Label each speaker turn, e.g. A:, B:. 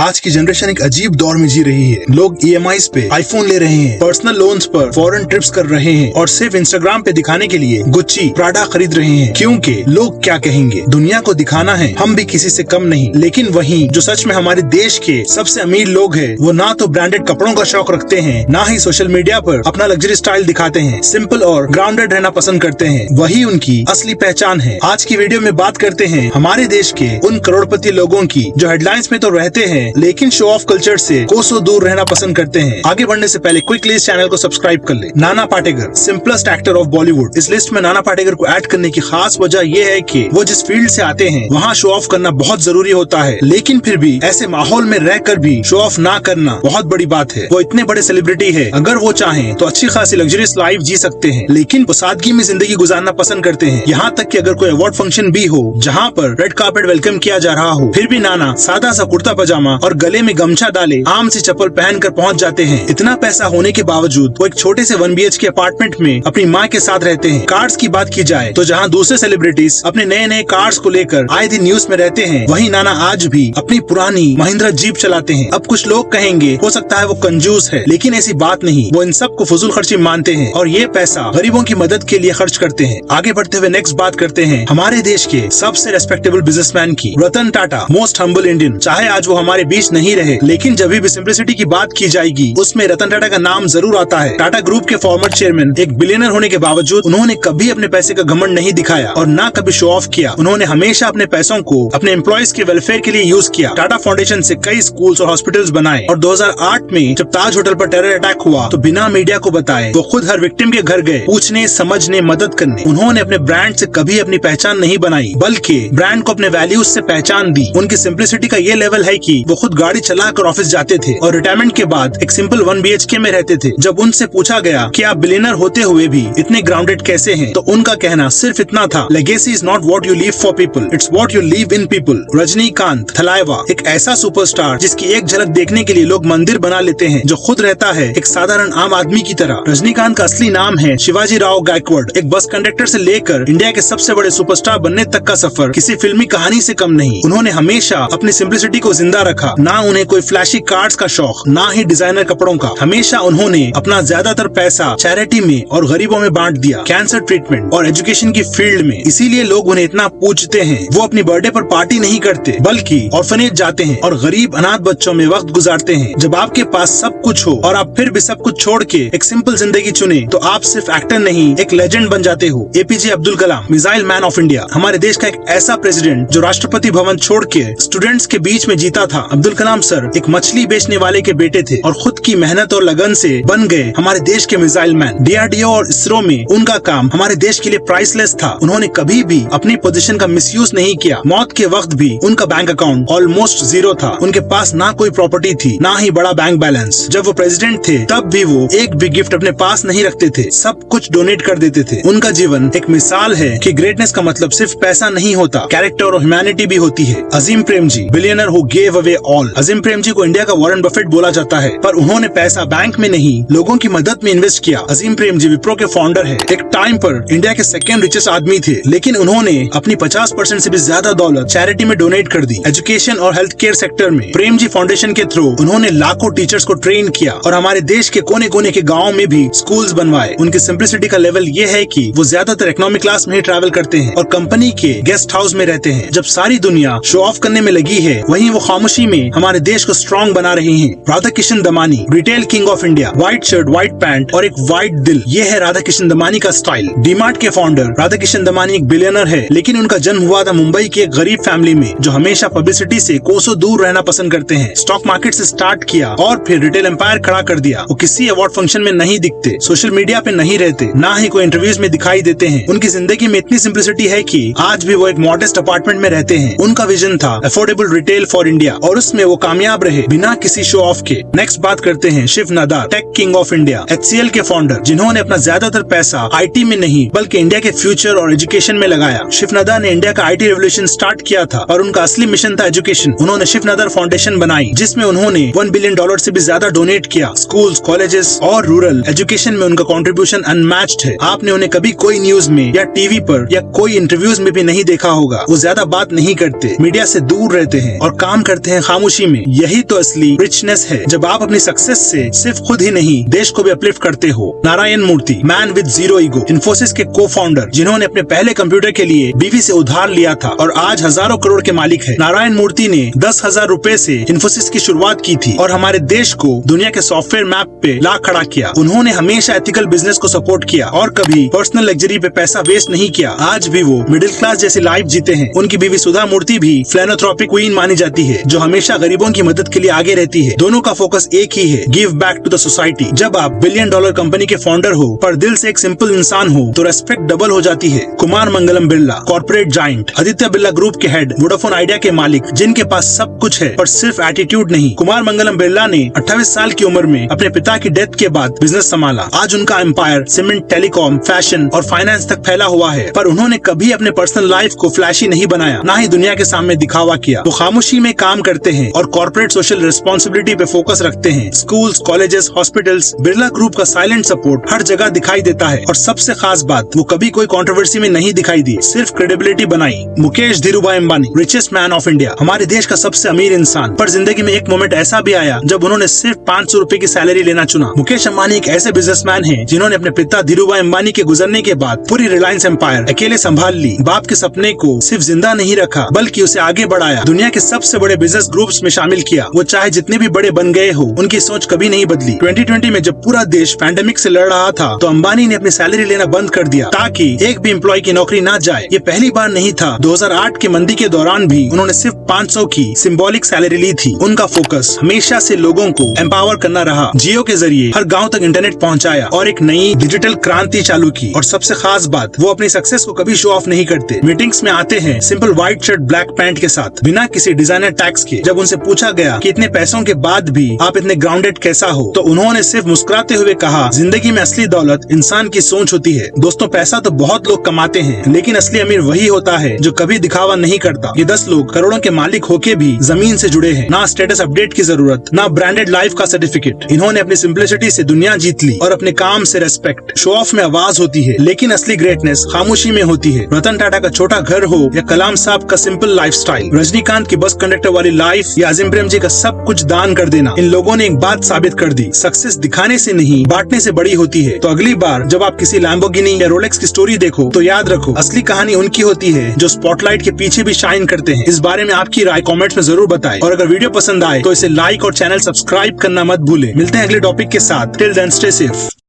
A: आज की जनरेशन एक अजीब दौर में जी रही है। लोग EMIs पे आईफोन ले रहे हैं, पर्सनल लोन्स पर फॉरेन ट्रिप्स कर रहे हैं और सिर्फ इंस्टाग्राम पे दिखाने के लिए गुच्ची प्राडा खरीद रहे हैं, क्योंकि लोग क्या कहेंगे। दुनिया को दिखाना है हम भी किसी से कम नहीं। लेकिन वहीं जो सच में हमारे देश के सबसे अमीर लोग हैं, वो ना तो ब्रांडेड कपड़ों का शौक रखते हैं, ना ही सोशल मीडिया पर अपना लग्जरी स्टाइल दिखाते हैं। सिंपल और ग्राउंडेड रहना पसंद करते हैं, वही उनकी असली पहचान है। आज की वीडियो में बात करते हैं हमारे देश के उन करोड़पति लोगों की जो हेडलाइंस में तो रहते हैं लेकिन शो ऑफ कल्चर से कोसों दूर रहना पसंद करते हैं। आगे बढ़ने से पहले क्विकली इस चैनल को सब्सक्राइब कर ले। Nana Patekar, simplest actor of Bollywood. इस लिस्ट में नाना पाटेकर को ऐड करने की खास वजह यह है कि वो जिस फील्ड से आते हैं वहाँ शो ऑफ करना बहुत जरूरी होता है, लेकिन फिर भी ऐसे माहौल में रहकर भी शो ऑफ ना करना बहुत बड़ी बात है। वो इतने बड़े सेलिब्रिटी है, अगर वो चाहें तो अच्छी खासी लग्जरियस लाइफ जी सकते हैं, लेकिन वो सादगी में जिंदगी गुजारना पसंद करते हैं। यहाँ तक कि अगर कोई अवार्ड फंक्शन भी हो जहाँ पर रेड कार्पेट वेलकम किया जा रहा हो, फिर भी नाना सादा सा कुर्ता पजामा और गले में गमछा डाले आम सी चप्पल पहनकर पहुंच जाते हैं। इतना पैसा होने के बावजूद वो एक छोटे से 1 BHK अपार्टमेंट में अपनी माँ के साथ रहते हैं। कार्स की बात की जाए तो जहाँ दूसरे सेलिब्रिटीज अपने नए नए कार्स को लेकर आए दिन न्यूज में रहते हैं, वहीं नाना आज भी अपनी पुरानी महिंद्रा जीप चलाते हैं। अब कुछ लोग कहेंगे हो सकता है वो कंजूस है, लेकिन ऐसी बात नहीं। वो इन सब को फजूल खर्ची मानते हैं और ये पैसा गरीबों की मदद के लिए खर्च करते हैं। आगे बढ़ते हुए नेक्स्ट बात करते हैं हमारे देश के सबसे रेस्पेक्टेबल बिजनेसमैन की, Ratan Tata, most humble Indian. चाहे आज वो हमारे बीच नहीं रहे, लेकिन जब भी सिंप्लिसिटी की बात की जाएगी उसमें रतन टाटा का नाम जरूर आता है। टाटा ग्रुप के फॉर्मर चेयरमैन, एक बिलियनर होने के बावजूद उन्होंने कभी अपने पैसे का घमंड नहीं दिखाया और ना कभी शो ऑफ किया। उन्होंने हमेशा अपने पैसों को अपने एम्प्लॉयज के वेलफेयर के लिए यूज किया। टाटा फाउंडेशन से कई स्कूल्स और हॉस्पिटल्स बनाए और 2008 में जब ताज होटल पर टेरर अटैक हुआ तो बिना मीडिया को बताए वो खुद हर विक्टिम के घर गए, पूछने, समझने, मदद करने। उन्होंने अपने ब्रांड से कभी अपनी पहचान नहीं बनाई, बल्कि ब्रांड को अपने वैल्यूज से पहचान दी। उनकी सिंप्लिसिटी का ये लेवल है कि वो खुद गाड़ी चलाकर ऑफिस जाते थे और रिटायरमेंट के बाद एक सिंपल 1 BHK में रहते थे। जब उनसे पूछा गया कि आप बिलियनर होते हुए भी इतने ग्राउंडेड कैसे हैं, तो उनका कहना सिर्फ इतना था, legacy is not what you leave for people, it's what you leave in people. Rajinikanth, Thalaiva, एक ऐसा सुपरस्टार जिसकी एक झलक देखने के लिए लोग मंदिर बना लेते हैं, जो खुद रहता है एक साधारण आम आदमी की तरह। रजनीकांत का असली नाम है शिवाजी राव गायकवाड़। एक बस कंडक्टर से लेकर इंडिया के सबसे बड़े सुपरस्टार बनने तक का सफर किसी फिल्मी कहानी से कम नहीं। उन्होंने हमेशा अपनी सिंप्लिसिटी को जिंदा रखा, ना उन्हें कोई फ्लैशी कार्ड्स का शौक, ना ही डिजाइनर कपड़ों का। हमेशा उन्होंने अपना ज्यादातर पैसा चैरिटी में और गरीबों में बांट दिया, कैंसर ट्रीटमेंट और एजुकेशन की फील्ड में। इसीलिए लोग उन्हें इतना पूछते हैं। वो अपनी बर्थडे पर पार्टी नहीं करते, बल्कि ऑर्फनेज जाते हैं और गरीब अनाथ बच्चों में वक्त गुजारते हैं। जब आपके पास सब कुछ हो और आप फिर भी सब कुछ छोड़ के एक सिंपल जिंदगी चुने, तो आप सिर्फ एक्टर नहीं, एक लेजेंड बन जाते हो। APJ Abdul Kalam, missile man of India, हमारे देश का एक ऐसा प्रेसिडेंट जो राष्ट्रपति भवन छोड़ के स्टूडेंट्स के बीच में जीता था। अब्दुल कलाम सर एक मछली बेचने वाले के बेटे थे और खुद की मेहनत और लगन से बन गए हमारे देश के मिसाइल मैन। DRDO और इसरो में उनका काम हमारे देश के लिए प्राइसलेस था। उन्होंने कभी भी अपनी पोजीशन का मिसयूज नहीं किया। मौत के वक्त भी उनका बैंक अकाउंट ऑलमोस्ट जीरो था। उनके पास ना कोई प्रॉपर्टी थी, ना ही बड़ा बैंक बैलेंस। जब वो प्रेसिडेंट थे तब भी वो एक भी गिफ्ट अपने पास नहीं रखते थे, सब कुछ डोनेट कर देते थे। उनका जीवन एक मिसाल है कि ग्रेटनेस का मतलब सिर्फ पैसा नहीं होता, कैरेक्टर और ह्यूमैनिटी भी होती है। Azim Premji, billionaire who gave away all. Azim Premji को इंडिया का वॉरेन बफेट बोला जाता है, पर उन्होंने पैसा बैंक में नहीं, लोगों की मदद में इन्वेस्ट किया। अजीम प्रेमजी विप्रो के फाउंडर है। एक टाइम पर इंडिया के सेकंड रिचेस्ट आदमी थे, लेकिन उन्होंने अपनी 50% से भी ज्यादा दौलत चैरिटी में डोनेट कर दी। एजुकेशन और हेल्थ केयर सेक्टर में प्रेमजी फाउंडेशन के थ्रू उन्होंने लाखों टीचर्स को ट्रेन किया और हमारे देश के कोने कोने के गाँव में भी स्कूल्स बनवाए। उनकी सिंप्लिसिटी का लेवल ये है कि वो ज्यादातर इकोनॉमिक क्लास में ही ट्रैवल करते हैं और कंपनी के गेस्ट हाउस में रहते हैं। जब सारी दुनिया शो ऑफ करने में लगी है, वहीं वो खामोशी में हमारे देश को स्ट्रॉन्ग बना रहे हैं। Radha Kishan Damani, retail king of India, white shirt, white pant और एक व्हाइट दिल, ये है राधा किशन दमानी का स्टाइल। डीमार्ट के फाउंडर राधा किशन दमानी एक बिलियनर है, लेकिन उनका जन्म हुआ था मुंबई की एक गरीब फैमिली में, जो हमेशा पब्लिसिटी से कोसों दूर रहना पसंद करते हैं। स्टॉक मार्केट से स्टार्ट किया और फिर रिटेल एम्पायर खड़ा कर दिया। वो किसी अवार्ड फंक्शन में नहीं दिखते, सोशल मीडिया पे नहीं रहते, ना ही कोई इंटरव्यूज में दिखाई देते हैं। उनकी जिंदगी में इतनी सिंप्लिसिटी है कि आज भी वो एक मॉडेस्ट अपार्टमेंट में रहते हैं। उनका विजन था अफोर्डेबल रिटेल फॉर इंडिया और उसमें वो कामयाब रहे बिना किसी शो ऑफ के। नेक्स्ट बात करते हैं Shiv Nadar, tech king of India, HCL के फाउंडर, जिन्होंने अपना ज्यादातर पैसा IT में नहीं बल्कि इंडिया के फ्यूचर और एजुकेशन में लगाया। शिव नादार ने इंडिया का IT रेवोल्यूशन स्टार्ट किया था और उनका असली मिशन था एजुकेशन। उन्होंने शिव नादार फाउंडेशन बनाई, जिसमें उन्होंने $1 बिलियन से भी ज्यादा डोनेट किया। स्कूल्स, कॉलेजेस और रूरल एजुकेशन में उनका कंट्रीब्यूशन अनमैच्ड है। आपने उन्हें कभी कोई न्यूज में या टीवी पर या कोई इंटरव्यूज में भी नहीं देखा होगा। वो ज्यादा बात नहीं करते, मीडिया से दूर रहते हैं और काम करते हैं खामोशी में। यही तो असली रिचनेस है, जब आप अपनी सक्सेस से सिर्फ खुद ही नहीं देश को भी अपलिफ्ट करते हो। Narayana Murthy, man with zero ego, Infosys के को फाउंडर, जिन्होंने अपने पहले कंप्यूटर के लिए बीवी से उधार लिया था और आज हजारों करोड़ के मालिक है। नारायण मूर्ति ने 10,000 रुपए से इन्फोसिस की शुरुआत की थी और हमारे देश को दुनिया के सॉफ्टवेयर मैप पे ला खड़ा किया। उन्होंने हमेशा एथिकल बिजनेस को सपोर्ट किया और कभी पर्सनल लग्जरी पे पैसा वेस्ट नहीं किया। आज भी वो मिडिल क्लास जैसी लाइफ जीते हैं। उनकी बीवी सुधा मूर्ति भी फिलैंथ्रोपिक क्वीन मानी जाती है, जो हमेशा गरीबों की मदद के लिए आगे रहती है। दोनों का फोकस एक ही है, give back to the society. जब आप $1 बिलियन कंपनी के फाउंडर हो पर दिल से एक सिंपल इंसान हो तो रेस्पेक्ट डबल हो जाती है। Kumar Mangalam Birla, corporate giant, Aditya Birla group के हेड, वोडाफोन आइडिया के मालिक, जिनके पास सब कुछ है पर सिर्फ एटीट्यूड नहीं। कुमार मंगलम बिरला ने 28 साल की उम्र में अपने पिता की डेथ के बाद बिजनेस संभाला। आज उनका एम्पायर सीमेंट, टेलीकॉम, फैशन और फाइनेंस तक फैला हुआ है, पर उन्होंने कभी अपने पर्सनल लाइफ को फ्लैशी नहीं बनाया, ना ही दुनिया के सामने दिखावा किया। वो खामोशी में काम करते हैं और कॉर्पोरेट सोशल रिस्पॉन्सिबिलिटी पे फोकस रखते हैं। Schools, colleges, hospitals, Birla group का साइलेंट सपोर्ट हर जगह दिखाई देता है। और सबसे खास बात, वो कभी कोई कंट्रोवर्सी में नहीं दिखाई दी, सिर्फ क्रेडिबिलिटी बनाई। Mukesh Dhirubhai Ambani, richest man of India, हमारे देश का सबसे अमीर इंसान, पर जिंदगी में एक मोमेंट ऐसा भी आया जब उन्होंने सिर्फ 500 रुपए की सैलरी लेना चुना। मुकेश अंबानी एक ऐसे बिजनेसमैन हैं जिन्होंने अपने पिता धीरूभाई अंबानी के गुजरने के बाद पूरी रिलायंस एम्पायर अकेले संभाल ली। बाप के सपने को सिर्फ जिंदा नहीं रखा बल्कि उसे आगे बढ़ाया, दुनिया के सबसे बड़े बिजनेस ग्रुप्स में शामिल किया। वो चाहे जितने भी बड़े बन गए हो, उनकी सोच कभी नहीं बदली। 2020 में जब पूरा देश पैंडेमिक से लड़ रहा था तो अंबानी ने अपनी सैलरी लेना बंद कर दिया ताकि एक भी एम्प्लॉय की नौकरी ना जाए। ये पहली बार नहीं था। 2008 के मंदी के दौरान भी उन्होंने सिर्फ 500 की सिंबॉलिक सैलरी ली थी। उनका फोकस हमेशा से लोगों को एम्पावर करना रहा। जियो के जरिए हर गांव तक इंटरनेट पहुंचाया और एक नई डिजिटल क्रांति चालू की। और सबसे खास बात, वो अपनी सक्सेस को कभी शो ऑफ नहीं करते। मीटिंग्स में आते हैं simple white shirt black pant के साथ, बिना किसी डिजाइनर टैग्स के। जब उनसे पूछा गया कि इतने पैसों के बाद भी आप इतने ग्राउंडेड कैसा हो, तो उन्होंने सिर्फ मुस्कुराते हुए कहा, जिंदगी में असली दौलत इंसान की सोच होती है। दोस्तों, पैसा तो बहुत लोग कमाते हैं, लेकिन असली अमीर वही होता है जो कभी दिखावा नहीं करता। ये 10 लोग करोड़ों के मालिक होके भी जमीन से जुड़े हैं। ना स्टेटस अपडेट की जरूरत, ना ब्रांडेड लाइफ का सर्टिफिकेट। इन्होंने अपनी सिंप्लिसिटी से दुनिया जीत ली और अपने काम से रेस्पेक्ट। शो ऑफ में आवाज होती है, लेकिन असली ग्रेटनेस खामोशी में होती है। रतन टाटा का छोटा घर हो या कलाम साहब का सिंपल लाइफस्टाइल, रजनीकांत की बस कंडक्टर वाली लाइफ या आजिम प्रेम जी का सब कुछ दान कर देना, इन लोगों ने एक बात साबित कर दी, सक्सेस दिखाने से नहीं बांटने से बड़ी होती है। तो अगली बार जब आप किसी लैम्बोर्गिनी या रोलेक्स की स्टोरी देखो तो याद रखो, असली कहानी उनकी होती है जो स्पॉटलाइट के पीछे भी शाइन करते हैं। इस बारे में आपकी राय कमेंट्स में जरूर बताएं और अगर वीडियो पसंद आए तो इसे लाइक और चैनल सब्सक्राइब करना मत भूलें। मिलते हैं अगले टॉपिक के साथ। Till then stay safe.